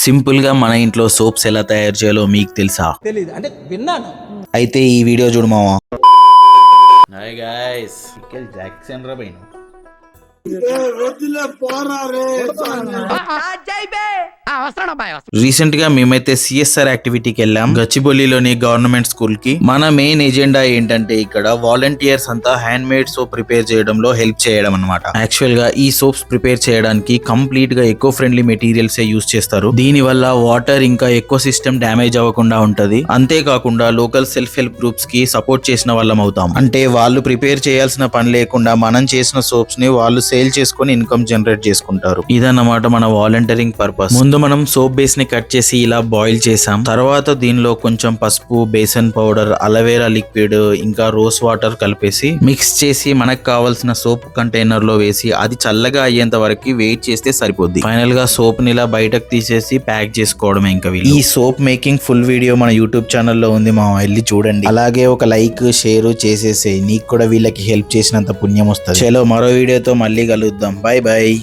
Simple గా మన ఇంట్లో సోప్స్ ఎలా తయారు చేయాలో మీకు తెలుసా? తెలీదు, అంటే విన్నాను. అయితే ఈ వీడియో చూడు మావా. హాయ్ గైస్, మైకేల్ జాక్సన్ రా బైను. రీసెంట్ గా మేమైతే సిఎస్ఆర్ యాక్టివిటీకి వెళ్ళాం, గచ్చిబౌలిలోని గవర్నమెంట్ స్కూల్ కి. మన మెయిన్ ఎజెండా ఏంటంటే ఇక్కడ వాలంటీర్స్ అంతా హ్యాండ్ మేడ్ సోప్ ప్రిపేర్ చేయడంలో హెల్ప్ చేయడం అన్నమాట. యాక్చువల్ గా ఈ సోప్స్ ప్రిపేర్ చేయడానికి కంప్లీట్ గా ఎకో ఫ్రెండ్లీ మెటీరియల్స్ యూస్ చేస్తారు. దీని వల్ల వాటర్ ఇంకా ఎకో సిస్టమ్ డ్యామేజ్ అవ్వకుండా ఉంటది. అంతేకాకుండా లోకల్ సెల్ఫ్ హెల్ప్ గ్రూప్స్ కి సపోర్ట్ చేసిన వాళ్ళం అవుతాం. అంటే వాళ్ళు ప్రిపేర్ చేయాల్సిన పని లేకుండా మనం చేసిన సోప్స్ ని వాళ్ళు సేల్ చేసుకుని ఇన్కమ్ జనరేట్ చేసుకుంటారు. ఇదన్నమాట మన వాలంటీరింగ్ పర్పస్. ముందు మనం సోప్ బేస్ ని కట్ చేసి ఇలా బాయిల్ చేసాం. తర్వాత దీనిలో కొంచెం పసుపు, బేసన్ పౌడర్, అలోవెరా లిక్విడ్ ఇంకా రోజ్ వాటర్ కలిపేసి మిక్స్ చేసి మనకు కావాల్సిన సోప్ కంటైనర్ లో వేసి అది చల్లగా అయ్యేంత వరకు వెయిట్ చేస్తే సరిపోద్ది. ఫైనల్ గా సోప్ ని ఇలా బయటకు తీసేసి ప్యాక్ చేసుకోవడమే. ఇంకా ఈ సోప్ మేకింగ్ ఫుల్ వీడియో మన యూట్యూబ్ ఛానల్లో ఉంది, మా వెళ్ళి చూడండి. అలాగే ఒక లైక్ షేర్ చేసేసి నీకు కూడా వీళ్ళకి హెల్ప్ చేసినంత పుణ్యం వస్తుంది. చలో మరో వీడియోతో మళ్ళీ కలుద్దాం. Bye bye.